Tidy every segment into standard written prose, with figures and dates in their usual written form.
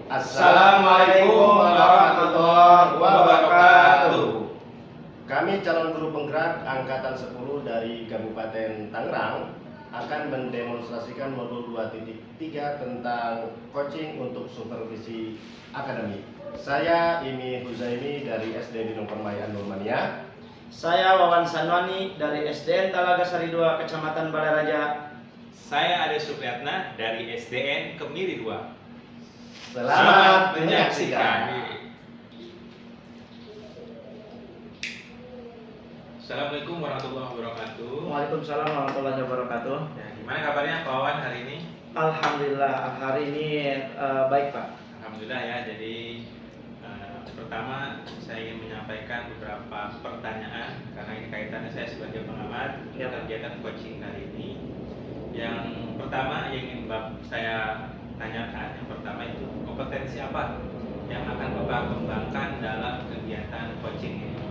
Assalamualaikum warahmatullahi wabarakatuh. Kami calon guru penggerak Angkatan 10 dari Kabupaten Tangerang akan mendemonstrasikan modul 2.3 tentang coaching untuk supervisi akademik. Saya Imi Huzaimi dari SD Bidung Permaian Nurmania. Saya Wawan Sanwani dari SDN Talaga Sari 2, Kecamatan Balaraja. Saya Ade Supriyatna dari SDN Kemiri 2. Selamat menyaksikan. Assalamualaikum warahmatullahi wabarakatuh. Waalaikumsalam warahmatullahi wabarakatuh. Ya, gimana kabarnya Pak Wawan hari ini? Alhamdulillah hari ini baik Pak. Alhamdulillah ya. Jadi pertama saya ingin menyampaikan beberapa pertanyaan karena ini kaitannya saya sebagai pengamat Ya. kegiatan coaching kali ini. Yang pertama yang ingin saya tanyakan, yang pertama itu kompetensi apa yang akan Bapak kembangkan dalam kegiatan coaching ini?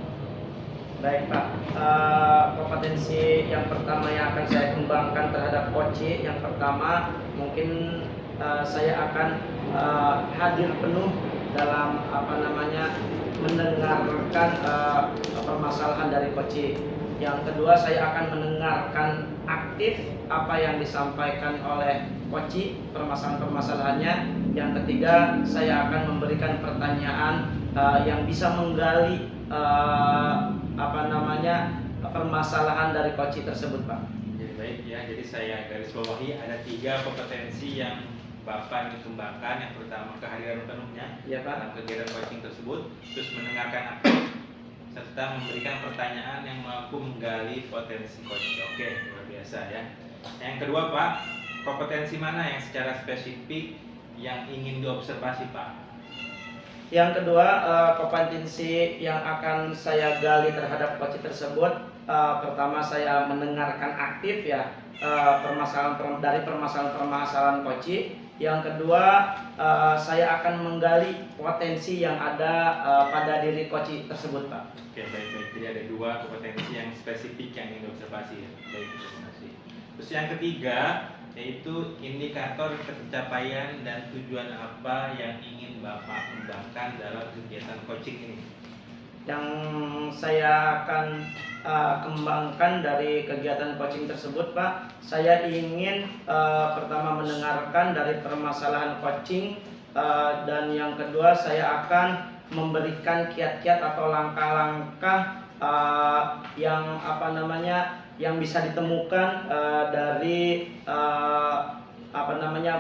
Baik Pak, kompetensi yang pertama yang akan saya kembangkan terhadap coaching, yang pertama mungkin saya akan hadir penuh dalam mendengarkan permasalahan dari coaching. Yang kedua, saya akan mendengarkan aktif apa yang disampaikan oleh coaching, permasalahan-permasalahannya. Yang ketiga, saya akan memberikan pertanyaan yang bisa menggali permasalahan dari coaching tersebut, Pak. Jadi baik ya, jadi saya garis bawahi ada 3 kompetensi yang Bapak ingin kembangkan. Yang pertama kehadiran penuhnya Ya, Pak. dalam kegiatan coaching tersebut, terus mendengarkan aktif serta memberikan pertanyaan yang mampu menggali potensi coaching. Oke, luar biasa ya. Yang kedua Pak, kompetensi mana yang secara spesifik yang ingin diobservasi Pak? Yang kedua, kompetensi yang akan saya gali terhadap coaching tersebut, pertama saya mendengarkan aktif ya permasalahan coaching. Yang kedua, saya akan menggali potensi yang ada pada diri coaching tersebut, Pak. Oke, baik. Jadi ada 2 kompetensi yang spesifik yang ingin diobservasi ya. Baik, terima kasih. Terus yang ketiga yaitu indikator pencapaian dan tujuan apa yang ingin Bapak kembangkan dalam kegiatan coaching ini. Yang saya akan kembangkan dari kegiatan coaching tersebut, Pak, saya ingin pertama mendengarkan dari permasalahan coaching, dan yang kedua saya akan memberikan kiat-kiat atau langkah-langkah yang bisa ditemukan dari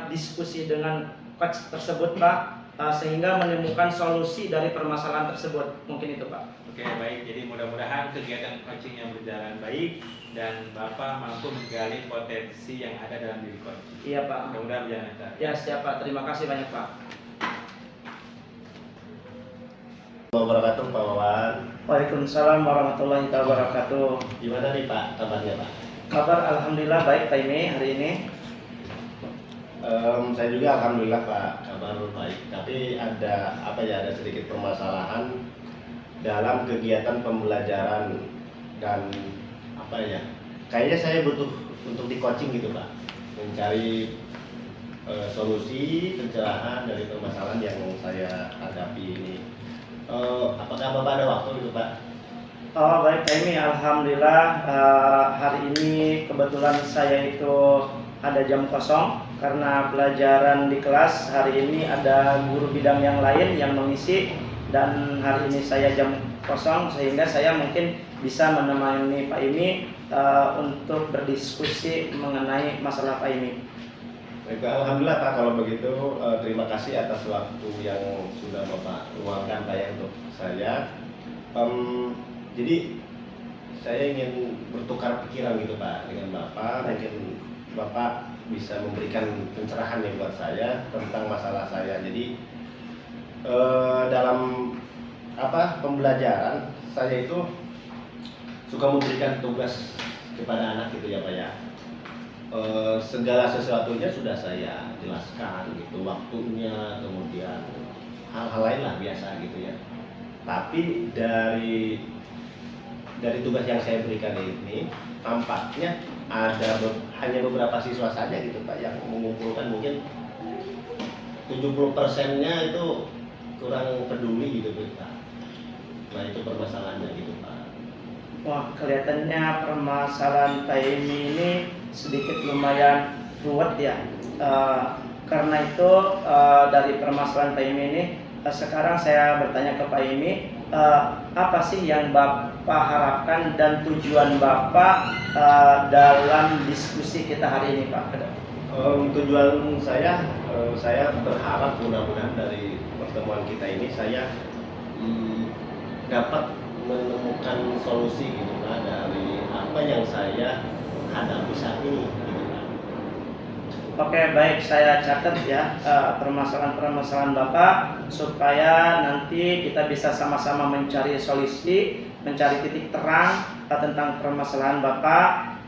diskusi dengan coach tersebut, Pak, sehingga menemukan solusi dari permasalahan tersebut. Mungkin itu, Pak. Oke, baik. Jadi mudah-mudahan kegiatan coachingnya berjalan baik dan Bapak mampu menggali potensi yang ada dalam diri coach. Iya, Pak. Mudah-mudahan berjalan lancar. Ya, siap, Pak. Terima kasih banyak, Pak. Wabarakatuh Pak Wawan. Waalaikumsalam warahmatullahi wabarakatuh. Gimana nih Pak kabarnya Pak? Kabar alhamdulillah baik Pak Imi hari ini. Saya juga alhamdulillah Pak, kabar baik. Tapi ada sedikit permasalahan dalam kegiatan pembelajaran dan kayaknya saya butuh untuk di coaching gitu Pak, mencari solusi pencerahan dari permasalahan yang saya hadapi ini. Apakah Bapak ada waktu gitu Pak? Oh baik Pak Imi, alhamdulillah hari ini kebetulan saya itu ada jam kosong karena pelajaran di kelas. Hari ini ada guru bidang yang lain yang mengisi dan hari ini saya jam kosong sehingga saya mungkin bisa menemani Pak Imi untuk berdiskusi mengenai masalah Pak Imi. Baik, alhamdulillah Pak, kalau begitu terima kasih atas waktu yang sudah Bapak luangkan Pak ya untuk saya. Jadi saya ingin bertukar pikiran gitu Pak dengan Bapak. Mungkin Bapak bisa memberikan pencerahan yang buat saya tentang masalah saya. Jadi dalam pembelajaran saya itu suka memberikan tugas kepada anak gitu ya Pak ya. Segala sesuatunya sudah saya jelaskan gitu, waktunya, kemudian hal-hal lain lah biasa gitu ya. Tapi dari tugas yang saya berikan ini tampaknya hanya beberapa siswa saja gitu Pak yang mengumpulkan mungkin 70%-nya itu kurang peduli gitu Pak. Nah itu permasalahannya gitu Pak. Wah, kelihatannya permasalahan Pak Emi ini sedikit lumayan ruwet ya. Karena itu dari permasalahan Pak Emi ini, sekarang saya bertanya ke Pak Emi, apa sih yang Bapak harapkan dan tujuan Bapak dalam diskusi kita hari ini, Pak? Tujuan saya berharap mudah-mudahan dari pertemuan kita ini saya dapat menemukan solusi gitu Pak dari apa yang saya hadapi saat ini gitu Pak. Oke, baik, saya catat ya permasalahan-permasalahan Bapak supaya nanti kita bisa sama-sama mencari solusi, mencari titik terang tentang permasalahan Bapak.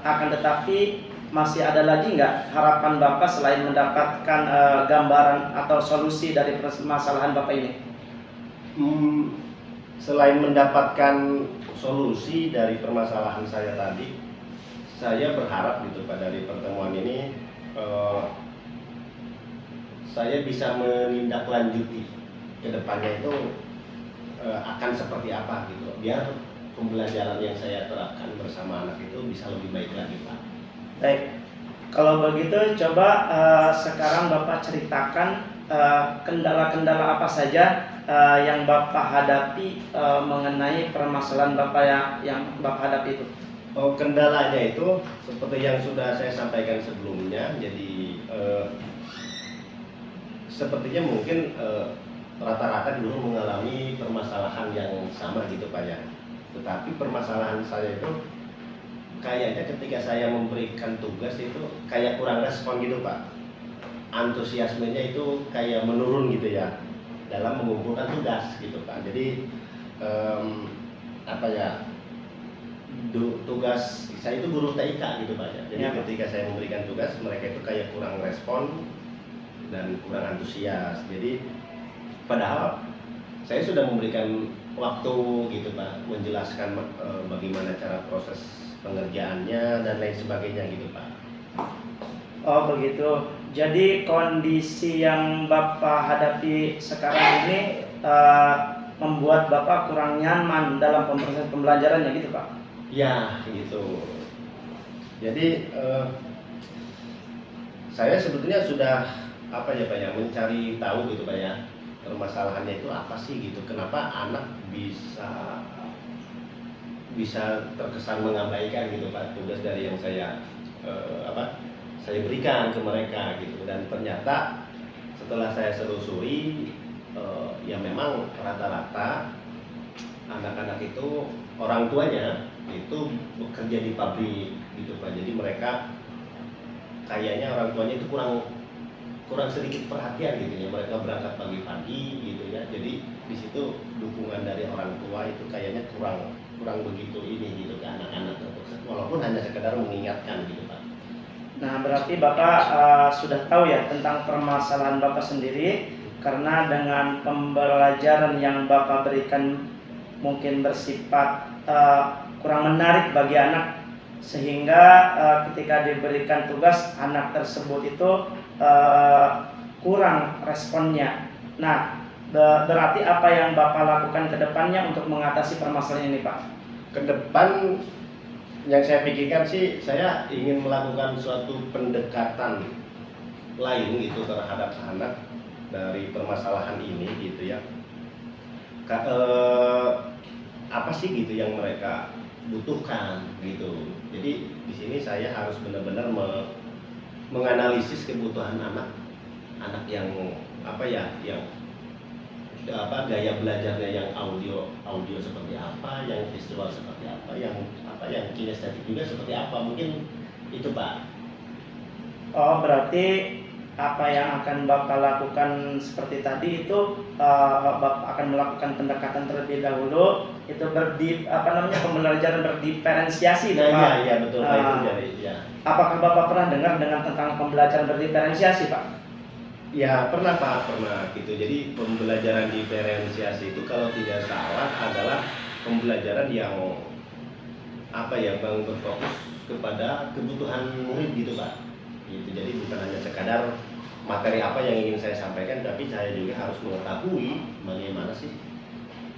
Akan tetapi masih ada lagi nggak harapan Bapak selain mendapatkan gambaran atau solusi dari permasalahan Bapak ini? Selain mendapatkan solusi dari permasalahan saya tadi, saya berharap gitu Pak dari pertemuan ini saya bisa menindaklanjuti ke depannya itu akan seperti apa gitu, biar pembelajaran yang saya terapkan bersama anak itu bisa lebih baik lagi Pak. Baik, kalau begitu coba sekarang Bapak ceritakan kendala-kendala apa saja yang Bapak hadapi mengenai permasalahan Bapak yang Bapak hadapi itu. Kendalanya itu seperti yang sudah saya sampaikan sebelumnya, jadi sepertinya mungkin rata-rata dulu mengalami permasalahan yang sama gitu Pak ya. Tetapi permasalahan saya itu kayaknya ketika saya memberikan tugas itu kayak kurang respon gitu Pak. Antusiasmenya itu kayak menurun gitu ya dalam mengumpulkan tugas gitu Pak. Jadi tugas saya itu guru TIK gitu Pak ya. Jadi ketika saya memberikan tugas mereka itu kayak kurang respon dan kurang antusias. Jadi padahal saya sudah memberikan waktu gitu Pak, menjelaskan bagaimana cara proses pengerjaannya dan lain sebagainya gitu Pak. Oh begitu. Jadi kondisi yang Bapak hadapi sekarang ini membuat Bapak kurang nyaman dalam proses pembelajarannya gitu Pak? Ya gitu. Jadi saya sebetulnya sudah Pak ya mencari tahu gitu Pak ya permasalahannya itu apa sih gitu. Kenapa anak bisa terkesan mengabaikan gitu Pak tugas dari yang saya saya berikan ke mereka gitu. Dan ternyata setelah saya selusuri ya memang rata-rata anak-anak itu orang tuanya itu bekerja di pabrik gitu Pak. Jadi mereka kayaknya orang tuanya itu kurang sedikit perhatian gitu ya. Mereka berangkat pagi-pagi gitu ya. Jadi di situ dukungan dari orang tua itu kayaknya kurang begitu ini gitu ke anak-anak, walaupun hanya sekedar mengingatkan gitu Pak. Nah berarti Bapak sudah tahu ya tentang permasalahan Bapak sendiri, karena dengan pembelajaran yang Bapak berikan mungkin bersifat kurang menarik bagi anak, sehingga ketika diberikan tugas anak tersebut itu kurang responnya. Nah berarti apa yang Bapak lakukan ke depannya untuk mengatasi permasalahan ini Pak? Ke depan yang saya pikirkan sih, saya ingin melakukan suatu pendekatan lain gitu terhadap anak dari permasalahan ini gitu ya. Apa sih gitu yang mereka butuhkan gitu. Jadi di sini saya harus benar-benar menganalisis kebutuhan anak yang gaya belajarnya, yang audio seperti apa, yang visual seperti apa, yang kinestetik juga seperti apa, mungkin itu Pak. Oh berarti apa yang akan Bapak lakukan seperti tadi itu Bapak akan melakukan pendekatan terlebih dahulu, itu pembelajaran berdiferensiasi Nah Pak? iya betul Pak, itu jadi ya. Apakah Bapak pernah dengar tentang pembelajaran berdiferensiasi Pak? Ya pernah Pak, pernah gitu. Jadi pembelajaran diferensiasi itu kalau tidak salah adalah pembelajaran yang berfokus kepada kebutuhan murid gitu Pak. gitu. Jadi bukan hanya sekadar materi apa yang ingin saya sampaikan, tapi saya juga harus mengetahui bagaimana sih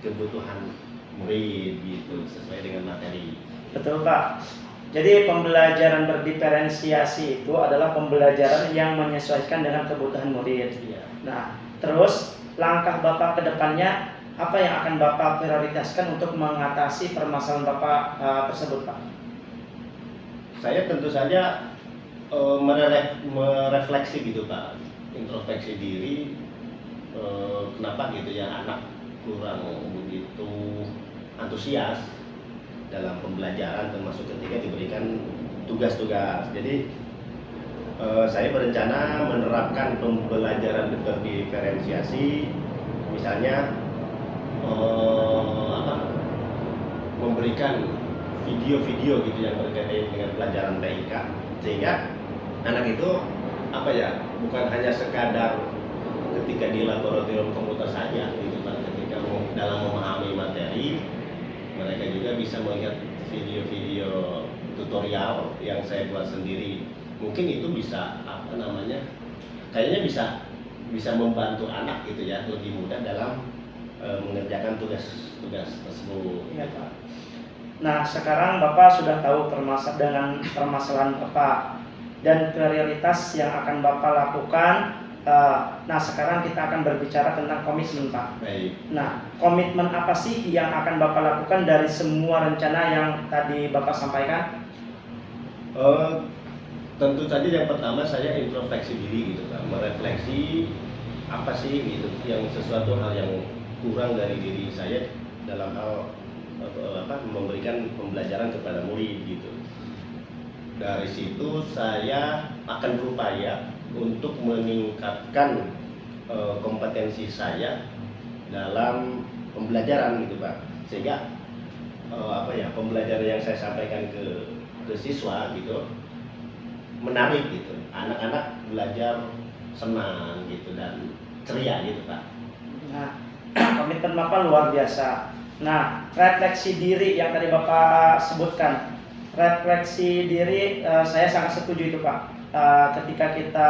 kebutuhan murid gitu sesuai dengan materi. Betul Pak. Jadi pembelajaran berdiferensiasi itu adalah pembelajaran yang menyesuaikan dengan kebutuhan murid. Iya. Nah, terus langkah Bapak ke depannya apa yang akan Bapak prioritaskan untuk mengatasi permasalahan Bapak tersebut Pak? Saya tentu saja merefleksi gitu Pak, introspeksi diri, kenapa gitu ya anak kurang begitu antusias dalam pembelajaran, termasuk ketika diberikan tugas-tugas. Jadi saya berencana menerapkan pembelajaran berdiferensiasi, misalnya memberikan video-video gitu yang berkaitan dengan pelajaran TIK, sehingga anak itu bukan hanya sekadar ketika di laboratorium komputer saja gitu Pak, ketika dalam memahami materi mereka juga bisa melihat video-video tutorial yang saya buat sendiri. Mungkin itu bisa kayaknya bisa membantu anak gitu ya, lebih mudah dalam mengerjakan tugas-tugas tersebut. Iya Pak. Nah, sekarang Bapak sudah tahu dengan permasalahan Bapak dan prioritas yang akan Bapak lakukan. Nah, sekarang kita akan berbicara tentang komitmen Pak. Baik. Nah, komitmen apa sih yang akan Bapak lakukan dari semua rencana yang tadi Bapak sampaikan? Tentu saja yang pertama saya introspeksi diri gitu Pak, merefleksi apa sih gitu yang sesuatu hal yang kurang dari diri saya dalam hal memberikan pembelajaran kepada murid gitu. Dari situ saya akan berupaya untuk meningkatkan kompetensi saya dalam pembelajaran gitu Pak, sehingga pembelajaran yang saya sampaikan ke siswa gitu menarik gitu, anak-anak belajar senang gitu dan ceria gitu Pak. Nah, komitmen Bapak luar biasa. Nah, refleksi diri yang tadi Bapak sebutkan, refleksi diri saya sangat setuju itu Pak. Ketika kita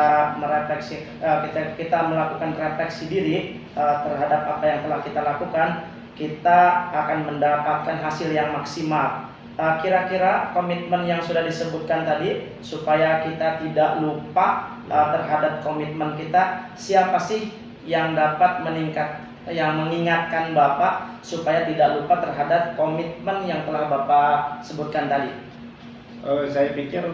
kita melakukan refleksi diri terhadap apa yang telah kita lakukan, kita akan mendapatkan hasil yang maksimal. Kira-kira komitmen yang sudah disebutkan tadi, supaya kita tidak lupa terhadap komitmen kita, siapa sih yang dapat mengingatkan Bapak supaya tidak lupa terhadap komitmen yang telah Bapak sebutkan tadi? Saya pikir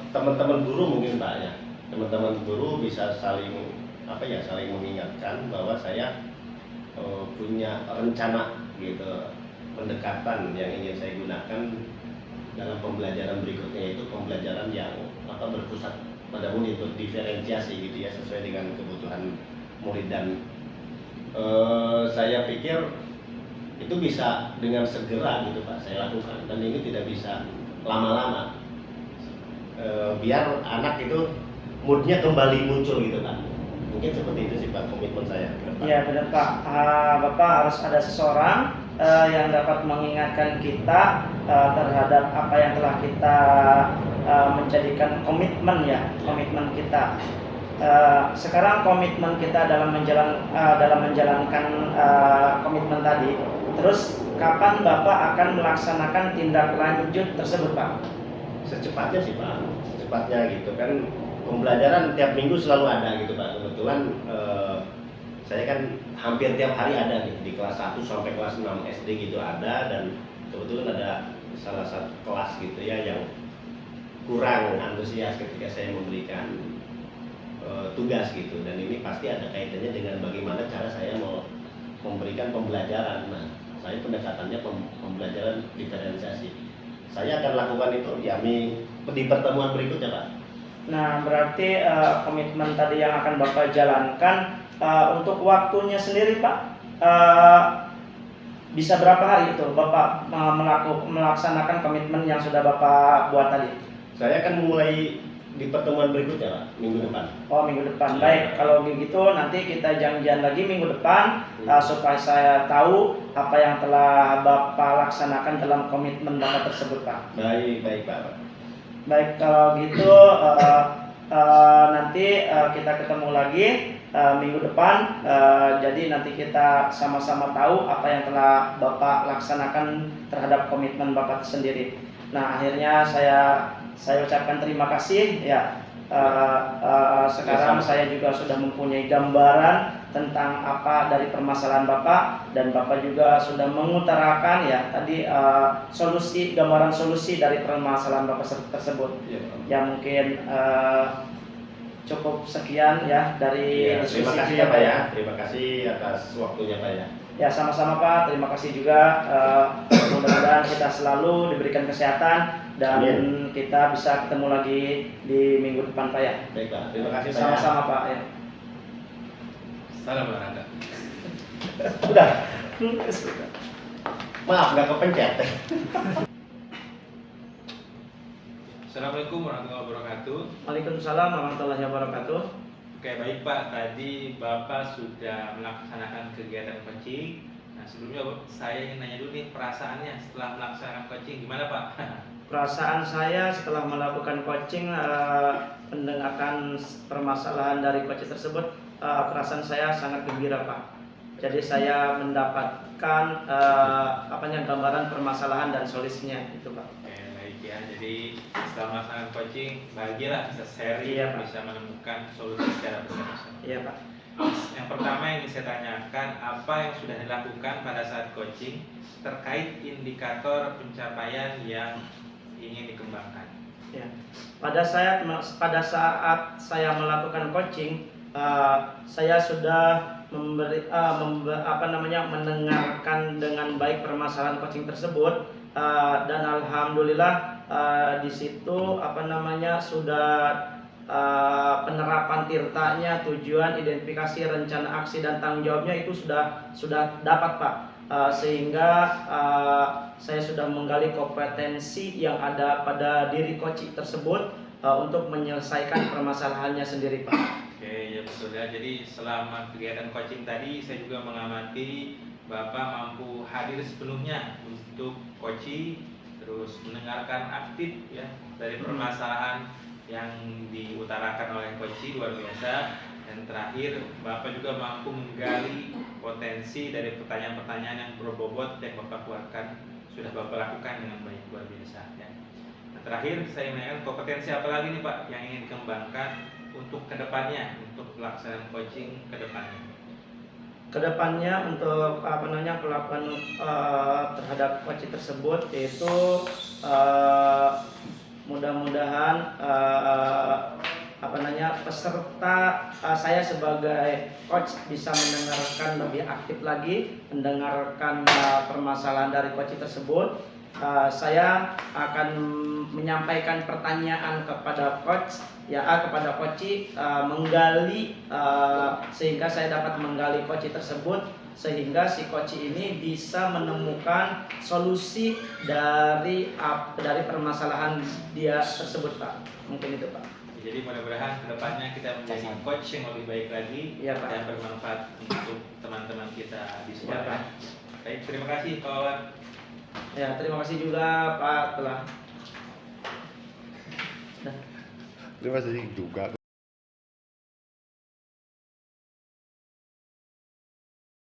teman-teman guru mungkin Pak ya, teman-teman guru bisa saling mengingatkan bahwa saya punya rencana gitu, pendekatan yang ingin saya gunakan dalam pembelajaran berikutnya, yaitu pembelajaran yang berpusat pada murid, berdiferensiasi gitu ya, sesuai dengan kebutuhan murid. Dan saya pikir itu bisa dengan segera gitu Pak saya lakukan, dan ini tidak bisa lama-lama, biar anak itu moodnya kembali muncul gitu Pak. Mungkin seperti itu sih Pak komitmen saya. Iya benar Pak. Bapak harus ada seseorang yang dapat mengingatkan kita terhadap apa yang telah kita menjadikan komitmen kita. Sekarang komitmen kita dalam menjalankan komitmen tadi. Terus kapan Bapak akan melaksanakan tindak lanjut tersebut Pak? Secepatnya sih Pak, secepatnya gitu kan. Pembelajaran tiap minggu selalu ada gitu Pak. Kebetulan saya kan hampir tiap hari ada nih, di kelas 1 sampai kelas 6 SD gitu ada, dan kebetulan ada salah satu kelas gitu ya yang kurang antusias ketika saya memberikan tugas gitu, dan ini pasti ada kaitannya dengan bagaimana cara saya mau memberikan pembelajaran. Nah, saya pendekatannya pembelajaran diferensiasi. Saya akan lakukan itu ya di pertemuan berikutnya Pak. Nah, berarti komitmen tadi yang akan Bapak jalankan, untuk waktunya sendiri Pak, bisa berapa hari itu Bapak melaksanakan komitmen yang sudah Bapak buat tadi? Saya akan memulai di pertemuan berikutnya Pak, minggu depan. Oh, minggu depan. Baik, kalau begitu nanti kita janjian lagi minggu depan supaya saya tahu apa yang telah Bapak laksanakan dalam komitmen Bapak tersebut Pak. Baik Pak. Baik, kalau gitu nanti kita ketemu lagi minggu depan. Jadi nanti kita sama-sama tahu apa yang telah Bapak laksanakan terhadap komitmen Bapak sendiri. Nah, akhirnya saya ucapkan terima kasih ya. Sekarang saya juga sudah mempunyai gambaran tentang apa dari permasalahan Bapak, dan Bapak juga sudah mengutarakan ya tadi gambaran solusi dari permasalahan Bapak tersebut. Iya, Pak. Ya mungkin cukup sekian ya dari Iya, terima diskusi kasih kita, ya Pak ya. Terima kasih atas waktunya Pak ya. Ya, sama-sama Pak, terima kasih juga. Mudah-mudahan kita selalu diberikan kesehatan dan Amin. kita bisa ketemu lagi di minggu depan Pak ya. Baik Pak, terima kasih Pak ya. Sama-sama Pak ya. Salam olahraga. Udah. Maaf nggak kepencet. Assalamualaikum warahmatullahi wabarakatuh. Waalaikumsalam warahmatullahi wabarakatuh. Oke, baik Pak, tadi Bapak sudah melaksanakan kegiatan coaching. Nah, sebelumnya saya ingin nanya dulu nih perasaannya setelah melaksanakan coaching gimana Pak? Perasaan saya setelah melakukan coaching, mendengarkan permasalahan dari coaching tersebut, perasaan saya sangat gembira Pak. Jadi saya mendapatkan gambaran permasalahan dan solusinya itu Pak. Oke, baik ya. Jadi setelah melaksanakan coaching, bahagialah bisa sharing, Iya, Pak. bisa menemukan solusi secara bersama-sama. Iya Pak. Yang pertama yang ingin saya tanyakan, apa yang sudah dilakukan pada saat coaching terkait indikator pencapaian yang ingin dikembangkan? Ya. Pada saat saya melakukan coaching, saya sudah mendengarkan dengan baik permasalahan coaching tersebut, dan alhamdulillah di situ sudah penerapan tirtanya, tujuan, identifikasi, rencana aksi dan tanggung jawabnya itu sudah dapat Pak. Sehingga saya sudah menggali kompetensi yang ada pada diri coach tersebut untuk menyelesaikan permasalahannya sendiri Pak. Oke, ya betul ya. Jadi selama kegiatan coaching tadi saya juga mengamati Bapak mampu hadir sepenuhnya untuk coaching, terus mendengarkan aktif ya dari permasalahan yang diutarakan oleh coaching, luar biasa. Dan terakhir, Bapak juga mampu menggali potensi dari pertanyaan-pertanyaan yang berbobot yang Bapak keluarkan, sudah Bapak lakukan dengan baik, luar biasa ya. Nah, terakhir saya menanyakan kompetensi apa lagi nih Pak yang ingin dikembangkan untuk kedepannya, untuk pelaksanaan coaching kedepannya? Kedepannya untuk pelakuan terhadap coaching tersebut yaitu mudah-mudahan peserta saya sebagai coach bisa mendengarkan lebih aktif lagi, mendengarkan permasalahan dari coach tersebut. Saya akan menyampaikan pertanyaan kepada coach kepada coach, menggali sehingga saya dapat menggali coach tersebut, sehingga si coach ini bisa menemukan solusi dari permasalahan dia tersebut Pak. Mungkin itu Pak. Jadi mudah-mudahan kedepannya kita menjadi coach yang lebih baik lagi, Iya, Pak. dan bermanfaat untuk teman-teman kita di Iya, sekolah. Pak. Baik, terima kasih Pak Wawan. Ya, terima kasih juga Pak telah. Terima kasih juga.